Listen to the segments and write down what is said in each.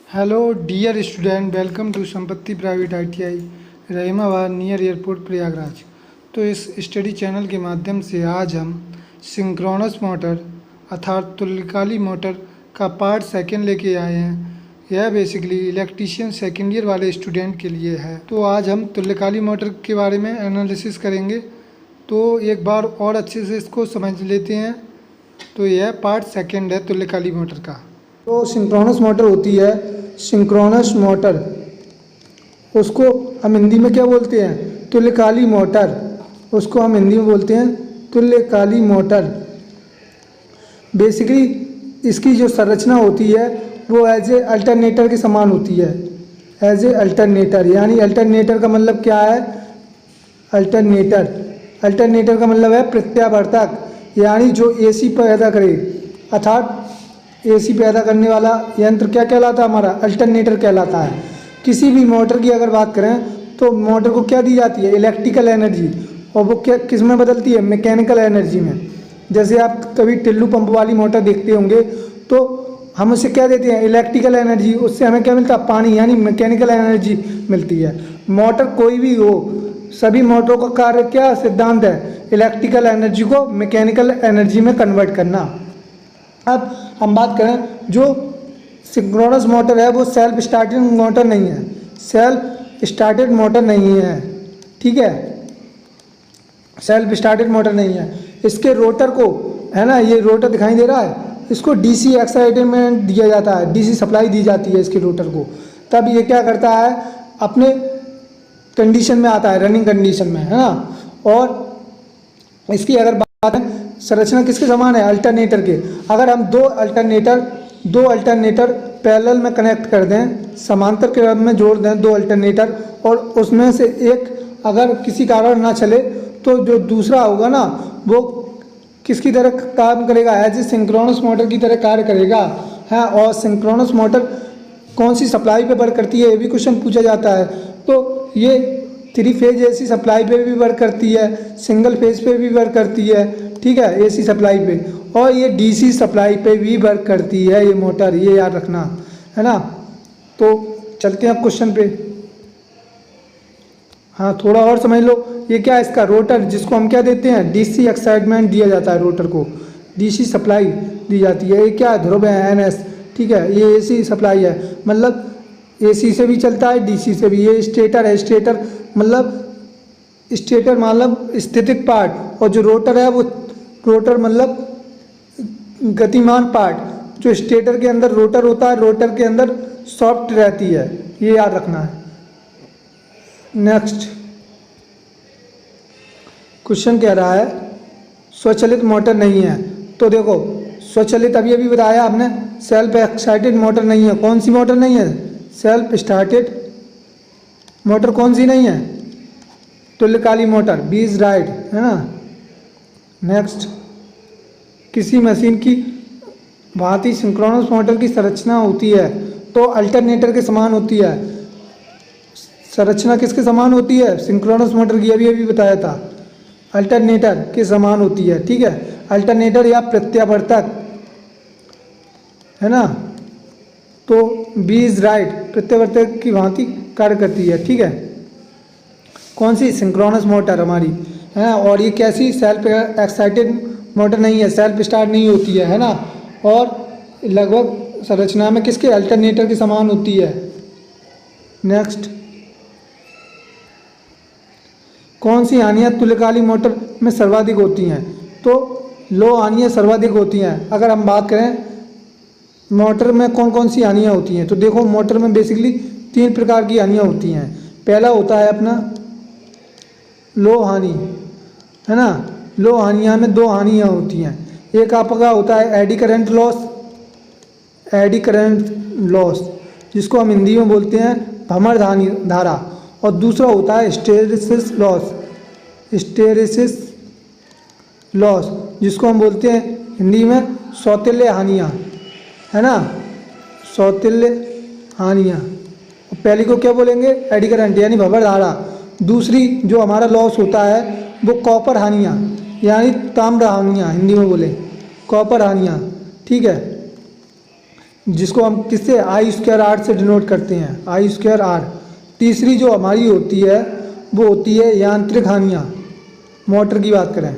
Hello dear student, welcome to Sampatti private ITI Rahimabad near airport Prayagraj. तो इस study channel के माध्यम से आज हम सिंक्रोनस मोटर अर्थात तुल्यकाली मोटर का पार्ट सेकंड लेके आए हैं। यह बेसिकली इलेक्ट्रीशियन सेकेंड ईयर वाले स्टूडेंट के लिए है। तो आज हम तुल्यकाली मोटर के बारे में एनालिसिस करेंगे। तो एक बार और अच्छे से इसको समझ लेते हैं। तो यह पार्ट सेकंड है तुल्यकाली मोटर का। तो सिंक्रोनस मोटर होती है, सिंक्रोनस मोटर, उसको हम हिंदी में क्या बोलते हैं? तुल्यकाली मोटर। उसको हम हिंदी में बोलते हैं तुल्यकाली मोटर। बेसिकली इसकी जो संरचना होती है वो एज ए अल्टरनेटर के समान होती है। एज ए अल्टरनेटर, यानी अल्टरनेटर का मतलब क्या है? अल्टरनेटर का मतलब है प्रत्यावर्तक, यानी जो AC पैदा करे, अर्थात AC पैदा करने वाला यंत्र क्या कहलाता है? हमारा अल्टरनेटर कहलाता है। किसी भी मोटर की अगर बात करें तो मोटर को क्या दी जाती है? इलेक्ट्रिकल एनर्जी, और वो क्या किस में बदलती है? मैकेनिकल एनर्जी में। जैसे आप कभी टिल्लू पंप वाली मोटर देखते होंगे तो हम उससे क्या देते हैं? Electrical energy. उससे हमें क्या मिलता है? पानी, यानी मैकेनिकल एनर्जी मिलती है। मोटर कोई भी हो, सभी मोटरों का कार्य क्या सिद्धांत है? इलेक्ट्रिकल एनर्जी को मैकेनिकल एनर्जी में कन्वर्ट करना। अब हम बात करें, जो सिंक्रोनस मोटर है वो सेल्फ स्टार्टेड मोटर नहीं है। सेल्फ स्टार्टेड मोटर नहीं है, ठीक है? सेल्फ स्टार्टेड मोटर नहीं है। इसके रोटर को, है ना, ये रोटर दिखाई दे रहा है, इसको DC एक्साइटमेंट दिया जाता है, DC सप्लाई दी जाती है इसके रोटर को। तब ये क्या करता है? अपने कंडीशन में आता है, रनिंग कंडीशन में, है ना। और इसकी अगर बात है, संरचना किसके समान है? अल्टरनेटर के। अगर हम दो अल्टरनेटर पैरेलल में कनेक्ट कर दें, समांतर क्रम में जोड़ दें दो अल्टरनेटर, और उसमें से एक अगर किसी कारण ना चले तो जो दूसरा होगा ना, वो किसकी तरह काम करेगा? एज ए सिंक्रोनस मोटर की तरह कार्य करेगा, है। और सिंक्रोनस मोटर कौन सी सप्लाई पे वर्क करती है, ये भी क्वेश्चन पूछा जाता है। तो ये 3 फेज AC सप्लाई पे भी वर्क करती है, सिंगल फेज पे भी वर्क करती है, ठीक है, AC सप्लाई पे, और ये DC सप्लाई पे भी वर्क करती है ये मोटर, ये याद रखना, है ना। तो चलते हैं क्वेश्चन पे। हाँ, थोड़ा और समझ लो। ये क्या है? इसका रोटर, जिसको हम क्या देते हैं? DC एक्साइटमेंट दिया जाता है, रोटर को DC सप्लाई दी जाती है। ये क्या है? ध्रुव है NS, ठीक है। ये AC सप्लाई है, मतलब AC से भी चलता है, DC से भी। ये स्टेटर है, स्टेटर मतलब स्थितिक पार्ट, और जो रोटर है वो रोटर मतलब गतिमान पार्ट। जो स्टेटर के अंदर रोटर होता है, रोटर के अंदर सॉफ्ट रहती है, ये याद रखना है। नेक्स्ट क्वेश्चन कह रहा है स्वचालित मोटर नहीं है। तो देखो, स्वचालित अभी बताया आपने, सेल्फ एक्साइटेड मोटर नहीं है। कौन सी मोटर नहीं है? सेल्फ स्टार्टेड मोटर कौन सी नहीं है? तुल्यकाली मोटर, बी इज राइट, है ना। नेक्स्ट, किसी मशीन की भांति सिंक्रोनस मोटर की संरचना होती है तो अल्टरनेटर के समान होती है। संरचना किसके समान होती है? सिंक्रोनस मोटर की, अभी बताया था, अल्टरनेटर के समान होती है, ठीक है। अल्टरनेटर या प्रत्यावर्तक, है ना। तो बी इज राइट, प्रत्यावर्तक की भांति कार्य करती है, ठीक है। कौन सी? सिंक्रोनस मोटर हमारी, है। और ये कैसी? सेल्फ एक्साइटेड मोटर नहीं है, सेल्फ स्टार्ट नहीं होती है ना। और लगभग संरचना में किसके? अल्टरनेटर के समान होती है। नेक्स्ट, कौन सी हानियाँ तुल्यकाली मोटर में सर्वाधिक होती हैं? तो लो हानियाँ सर्वाधिक होती हैं। अगर हम बात करें मोटर में कौन कौन सी हानियाँ होती हैं, तो देखो, मोटर में बेसिकली 3 प्रकार की हानियाँ होती हैं। पहला होता है अपना लो हानि, है ना। लो हानियाँ में 2 हानियाँ होती हैं। एक आपका होता है एडी करंट लॉस, जिसको हम हिंदी में बोलते हैं भंवर धारा, और दूसरा होता है हिस्टेरेसिस लॉस, जिसको हम बोलते हैं हिंदी में सौतेल्य हानियाँ, है ना, सौतेल्य हानियाँ। पहली को क्या बोलेंगे? एडी करंट, यानी भंवर धारा। दूसरी जो हमारा लॉस होता है वो कॉपर हानियाँ, यानी ताम्र हानियाँ, हिंदी में बोले कॉपर हानियाँ, ठीक है। जिसको हम किससे I²R से डिनोट करते हैं, I²R। तीसरी जो हमारी होती है वो होती है यांत्रिक हानियाँ, मोटर की बात करें,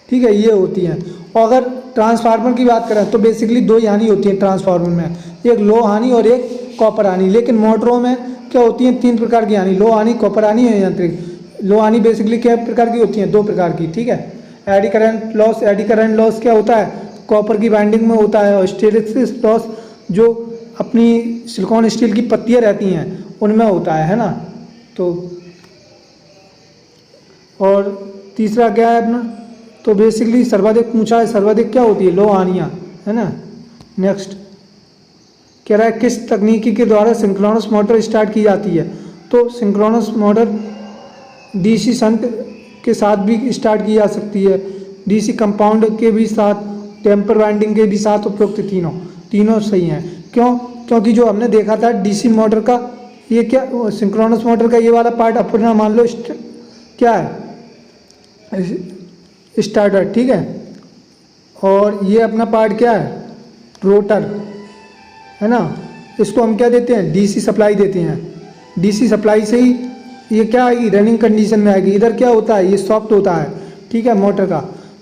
ठीक है, ये होती हैं। और अगर ट्रांसफार्मर की बात करें तो बेसिकली दो ही हानि होती है ट्रांसफार्मर में, एक लो हानि और एक कॉपर हानि। लेकिन मोटरों में क्या होती हैं, 3 प्रकार की हानि, लो हानि, कॉपर हानि और यांत्रिक। लो हानि बेसिकली क्या प्रकार की होती हैं, 2 प्रकार की, ठीक है। Eddy current loss, eddy current loss क्या होता है, कॉपर की बाइंडिंग में होता है। और हिस्टैरिसीस लॉस जो अपनी सिलिकॉन स्टील की पत्तियाँ रहती हैं उनमें होता है ना। तो और तीसरा क्या है अपना, तो बेसिकली सर्वाधिक पूछा है, सर्वाधिक क्या होती है, लो हानियाँ, है ना। नेक्स्ट कह रहा है किस तकनीकी के द्वारा सिंक्रोनस मोटर स्टार्ट की जाती है। तो सिंक्रोनस मोटर डीसी शंट के साथ भी स्टार्ट की जा सकती है, डीसी कंपाउंड के भी साथ, टेम्पर वाइंडिंग के भी साथ, उपयुक्त तीनों सही हैं। क्यों, क्योंकि जो हमने देखा था डीसी मोटर का ये क्या, सिंक्रोनस मोटर का ये वाला पार्ट अपना मान लो क्या है, स्टार्टर, ठीक है। और ये अपना पार्ट क्या है, रोटर, है ना। इसको हम क्या देते हैं, डीसी सप्लाई देते हैं। डीसी सप्लाई से ही ये क्या आएगी, रनिंग कंडीशन में आएगी। इधर क्या होता है, ये सॉफ्ट होता है, ठीक है, मोटर का।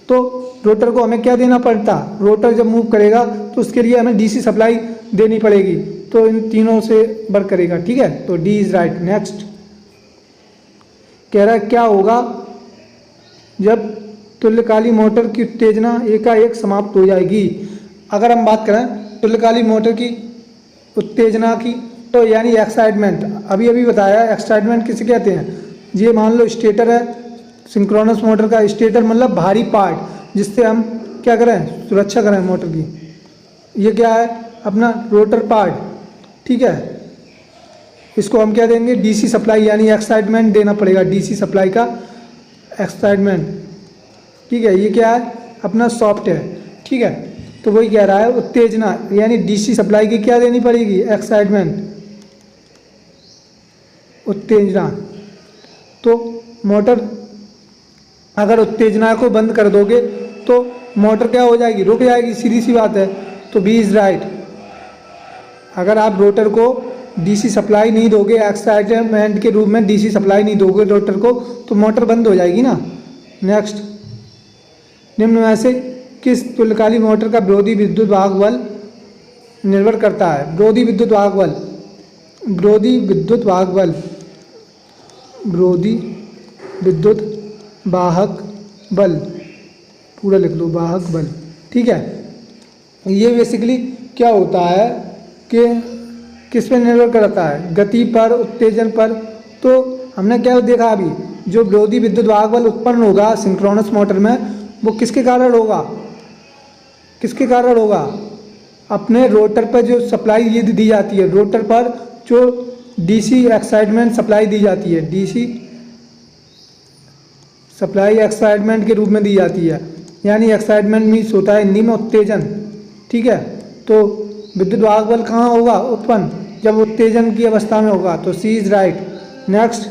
तो रोटर को हमें क्या देना पड़ता, रोटर जब मूव करेगा तो उसके लिए हमें डीसी सप्लाई देनी पड़ेगी। तो इन तीनों से वर्क करेगा, ठीक है। तो डी इज राइट। नेक्स्ट कह रहा है क्या होगा जब तुल्यकाली मोटर की उत्तेजना एकाएक समाप्त हो जाएगी। अगर हम बात करें तुल्यकाली मोटर की उत्तेजना की, तो यानी एक्साइटमेंट, अभी बताया एक्साइटमेंट किसे कहते हैं। ये मान लो स्टेटर है सिंक्रोनस मोटर का, स्टेटर मतलब भारी पार्ट जिससे हम क्या करें, सुरक्षा करें मोटर की। ये क्या है अपना रोटर पार्ट, ठीक है। इसको हम क्या देंगे, डीसी सप्लाई, यानी एक्साइटमेंट देना पड़ेगा, डीसी सप्लाई का एक्साइटमेंट, ठीक है। ये क्या है अपना सॉफ्ट है, ठीक है। तो वही कह रहा है उत्तेजना, यानी डीसी सप्लाई की क्या देनी पड़ेगी, एक्साइटमेंट, उत्तेजना। तो मोटर अगर उत्तेजना को बंद कर दोगे तो मोटर क्या हो जाएगी, रुक जाएगी, सीधी सी बात है। तो बी इज राइट। अगर आप रोटर को डीसी सप्लाई नहीं दोगे, एक्साइटमेंट के रूप में डीसी सप्लाई नहीं दोगे रोटर को, तो मोटर बंद हो जाएगी ना। नेक्स्ट, निम्न में से किस तुल्यकाली मोटर का विरोधी विद्युत वाहक बल निर्भर करता है। विरोधी विद्युत वाहक बल, विरोधी विद्युत वाहक बल, विरोधी विद्युत वाहक बल, पूरा लिख लो, वाहक बल, ठीक है। ये बेसिकली क्या होता है कि किस पे निर्भर करता है, गति पर, उत्तेजन पर। तो हमने क्या देखा अभी, जो विरोधी विद्युत वाहक बल उत्पन्न होगा सिंक्रोनस मोटर में, वो किसके कारण होगा, किसके कारण होगा, अपने रोटर पर जो सप्लाई ये दी जाती है, रोटर पर जो डीसी एक्साइटमेंट सप्लाई दी जाती है, डीसी सप्लाई एक्साइटमेंट के रूप में दी जाती है। यानी एक्साइटमेंट मीन्स होता है निम्न उत्तेजन, ठीक है। तो विद्युत वाहक बल कहाँ होगा उत्पन्न, जब उत्तेजन की अवस्था में होगा। तो सी इज राइट। नेक्स्ट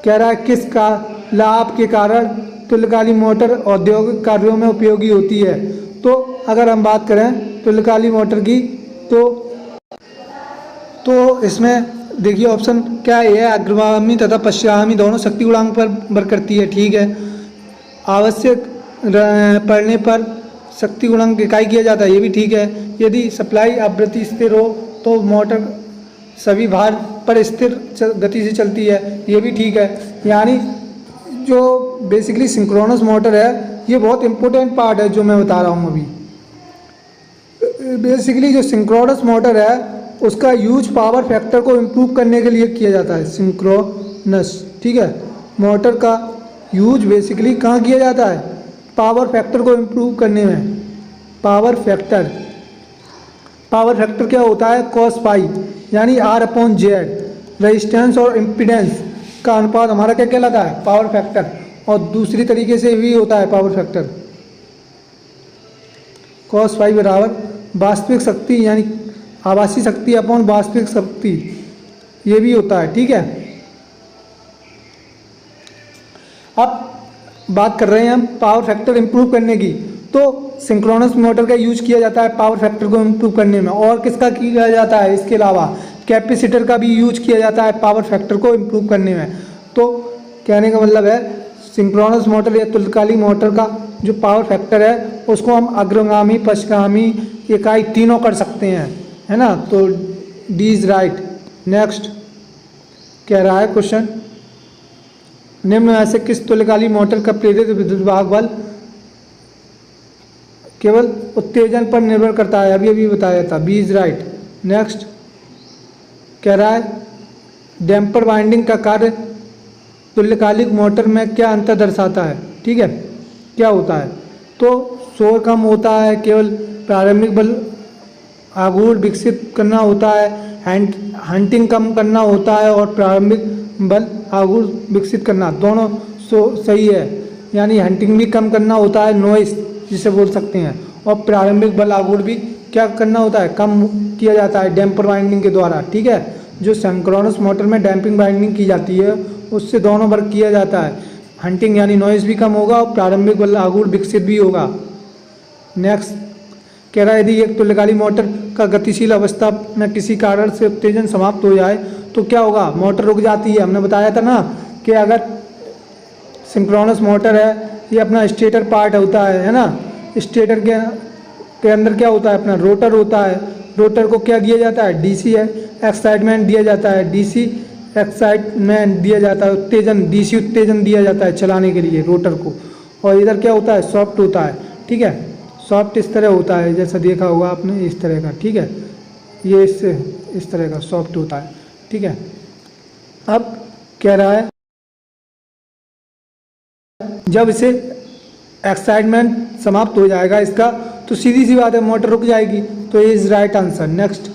कह रहा है किस का लाभ के कारण तुल्यकाली मोटर औद्योगिक कार्यों में उपयोगी होती है। तो अगर हम बात करें तुल्यकाली मोटर की, तो इसमें देखिए ऑप्शन क्या है, ये अग्रगामी तथा पश्चिमागामी दोनों शक्ति गुणांक पर वर्क करती है, ठीक है। आवश्यक पड़ने पर शक्ति गुणांक इकाई किया जाता है, ये भी ठीक है। यदि सप्लाई आवृत्ति स्थिर हो तो मोटर सभी भार पर स्थिर गति से चलती है, ये भी ठीक है। यानी जो बेसिकली सिंक्रोनस मोटर है ये बहुत इंपॉर्टेंट पार्ट है जो मैं बता रहा हूँ अभी। बेसिकली जो सिंक्रोनस मोटर है उसका यूज पावर फैक्टर को इम्प्रूव करने के लिए किया जाता है, सिंक्रोनस, ठीक है। मोटर का यूज बेसिकली कहाँ किया जाता है, पावर फैक्टर को इम्प्रूव करने में। पावर फैक्टर क्या होता है, कॉस पाई, यानी R/Z, रेजिस्टेंस और इम्पीडेंस का अनुपात हमारा क्या कहलाता है, पावर फैक्टर। और दूसरी तरीके से भी होता है पावर फैक्टर, कॉस पाई बराबर वास्तविक शक्ति, यानी आभासी शक्ति अपॉन वास्तविक शक्ति, ये भी होता है, ठीक है। अब बात कर रहे हैं हम पावर फैक्टर इंप्रूव करने की। तो सिंक्रोनस मोटर का यूज किया जाता है पावर फैक्टर को इम्प्रूव करने में। और किसका किया जाता है इसके अलावा? कैपेसिटर का भी यूज किया जाता है पावर फैक्टर को इम्प्रूव करने में। तो कहने का मतलब है सिंक्रोनस मोटर या तुल्यकालिक मोटर का जो पावर फैक्टर है उसको हम अग्रगामी, पश्चगामी, इकाई तीनों कर सकते हैं, है ना। तो डी इज राइट। नेक्स्ट कह रहा है क्वेश्चन, निम्न में से किस तुल्यकालिक मोटर का प्रेरित विद्युत वाहक बल केवल उत्तेजन पर निर्भर करता है? अभी अभी बताया था। B is right. नेक्स्ट कह रहा है डैम्पर वाइंडिंग का कार्य तुल्यकालिक मोटर में क्या अंतर दर्शाता है? ठीक है, क्या होता है? तो शोर कम होता है, केवल प्रारंभिक बल आघूर्ण विकसित करना होता है, हंटिंग कम करना होता है और प्रारंभिक बल आघूर्ण विकसित करना, दोनों सही है। यानी हंटिंग भी कम करना होता है, नॉइस जिसे बोल सकते हैं, और प्रारंभिक बल आघूर्ण भी क्या करना होता है? कम किया जाता है डैम्पर वाइंडिंग के द्वारा। ठीक है, जो सिंक्रोनस मोटर में डैम्पिंग वाइंडिंग की जाती है उससे दोनों वर्क किया जाता है। हंटिंग यानी नॉइस भी कम होगा और प्रारंभिक बल आघूर्ण विकसित भी होगा। नेक्स्ट कह रहा है यदि एक तुल्यकालिक मोटर का गतिशील अवस्था में किसी कारण से उत्तेजन समाप्त हो जाए तो क्या होगा? मोटर रुक जाती है। हमने बताया था ना कि अगर सिंक्रोनस मोटर है, ये अपना स्टेटर पार्ट होता है ना। स्टेटर के अंदर क्या होता है? अपना रोटर होता है। रोटर को क्या दिया जाता है? डीसी एक्साइटमेंट दिया जाता है, डीसी एक्साइटमेंट दिया जाता है, उत्तेजन, डीसी उत्तेजन दिया जाता है चलाने के लिए रोटर को। और इधर क्या होता है? सॉफ्ट होता है। ठीक है, सॉफ्ट इस तरह होता है, जैसा देखा होगा आपने, इस तरह का। ठीक है, ये इस तरह का सॉफ्ट होता है। ठीक है, अब कह रहा है जब इसे एक्साइटमेंट समाप्त हो जाएगा इसका तो सीधी सी बात है मोटर रुक जाएगी। तो ये इज राइट आंसर। नेक्स्ट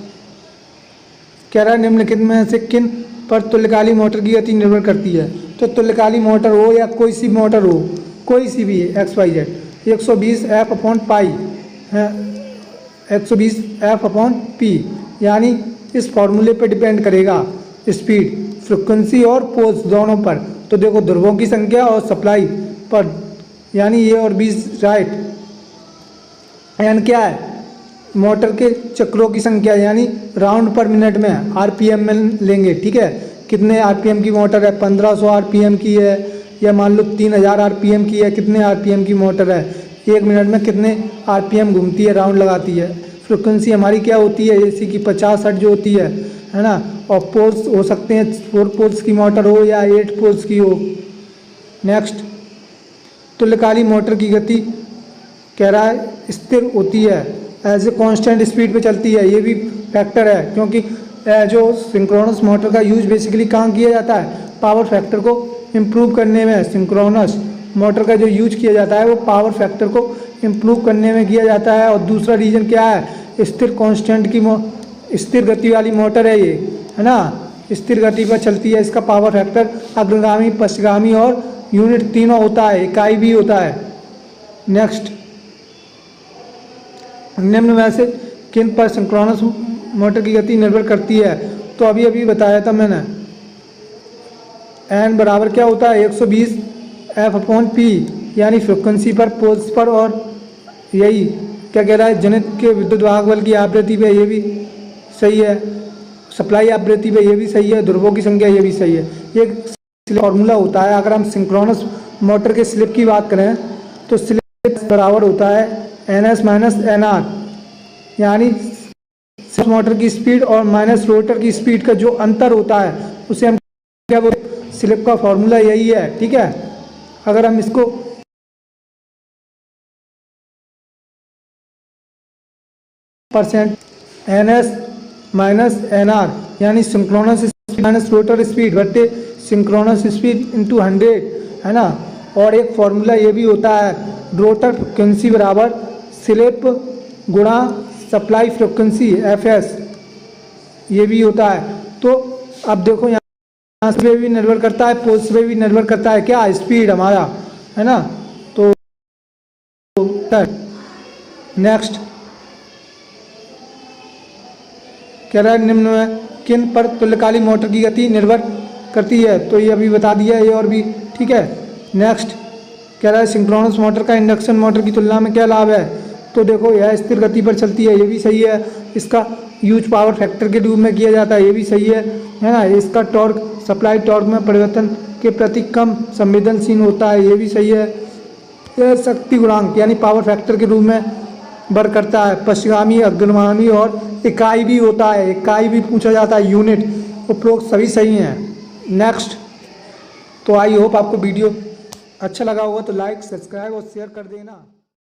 कह रहा है निम्नलिखित में से किन पर तुल्यकालिक मोटर की गति निर्भर करती है? तो तुल्यकालिक मोटर हो या कोई सी मोटर हो, कोई सी भी XYZ, 120 F/पाई है, 120 F/P, यानी इस फॉर्मूले पर डिपेंड करेगा स्पीड, फ्रिक्वेंसी और पोल्स दोनों पर। तो देखो ध्रुवों की संख्या और सप्लाई पर, यानी ये और बी राइट। एन क्या है? मोटर के चक्रों की संख्या, यानी राउंड पर मिनट में आरपीएम में लेंगे। ठीक है, कितने आरपीएम की मोटर है? 1500 आरपीएम की है, या मान लो 3000 आरपीएम की है। कितने आरपीएम की मोटर है? 1 मिनट में कितने आरपीएम घूमती है, राउंड लगाती है। फ्रिक्वेंसी हमारी क्या होती है? एसी की 50 हर्ट्ज जो होती है ना। और पोल्स हो सकते हैं 4 पोल्स की मोटर हो या 8 पोल्स की हो। नेक्स्ट तुल्यकालिक मोटर की गति कह रहा है स्थिर होती है, एज ए कांस्टेंट स्पीड पे चलती है। ये भी फैक्टर है, क्योंकि जो सिंक्रोनस मोटर का यूज बेसिकली कहाँ किया जाता है? पावर फैक्टर को इम्प्रूव करने में। सिंक्रोनस मोटर का जो यूज किया जाता है वो पावर फैक्टर को इम्प्रूव करने में किया जाता है। और दूसरा रीज़न क्या है? स्थिर कांस्टेंट की स्थिर गति वाली मोटर है ये, है ना। स्थिर गति पर चलती है, इसका पावर फैक्टर अग्रगामी, पश्चगामी और यूनिट तीनों होता है, इकाई भी होता है। नेक्स्ट निम्न में से किन पर सिंक्रोनस मोटर की गति निर्भर करती है? तो अभी अभी बताया था मैंने, एन बराबर क्या होता है? 120 F/P, यानी फ्रिक्वेंसी पर, पोल्स पर, और यही क्या कह रहा है? जनित के विद्युत वाहक बल की आवृत्ति पे, ये भी सही है। सप्लाई आवृत्ति पे, ये भी सही है। ध्रुवों की संख्या, ये भी सही है। ये फॉर्मूला होता है। अगर हम सिंक्रोनस मोटर के स्लिप की बात करें तो स्लिप बराबर होता है NS - NR, यानी मोटर की स्पीड और माइनस रोटर की स्पीड का जो अंतर होता है उसे हम क्या बोलते हैं? स्लिप का फॉर्मूला यही है। ठीक है, अगर हम इसको परसेंट NS - NR, यानी synchronous speed minus rotor speed बटे सिंक्रोनस स्पीड इंटू 100, है ना। और एक फॉर्मूला ये भी होता है, रोटर फ्रिक्वेंसी बराबर स्लिप गुणा सप्लाई फ्रिक्वेंसी FS, ये भी होता है। तो अब देखो यहाँ पे भी निर्भर करता है, पोल्स पे भी निर्भर करता है क्या? स्पीड हमारा, है ना। तो नेक्स्ट कह रहा है निम्न में किन पर तुल्यकालिक मोटर की गति निर्भर करती है? तो ये अभी बता दिया है, ये और भी। ठीक है, नेक्स्ट कह रहा है सिंक्रोनस मोटर का इंडक्शन मोटर की तुलना में क्या लाभ है? तो देखो यह स्थिर गति पर चलती है, ये भी सही है। इसका यूज पावर फैक्टर के रूप में किया जाता है, ये भी सही है ना। इसका टॉर्क सप्लाई टॉर्क में परिवर्तन के प्रति कम संवेदनशील होता है, ये भी सही है। यह शक्ति गुणांक यानी पावर फैक्टर के रूप में वर्क करता है। पश्चिगामी, अग्रगामी और इकाई भी होता है, इकाई भी पूछा जाता है, यूनिट, उपरोक्त सभी सही हैं। नेक्स्ट, तो आई होप आपको वीडियो अच्छा लगा होगा तो लाइक, सब्सक्राइब और शेयर कर देना।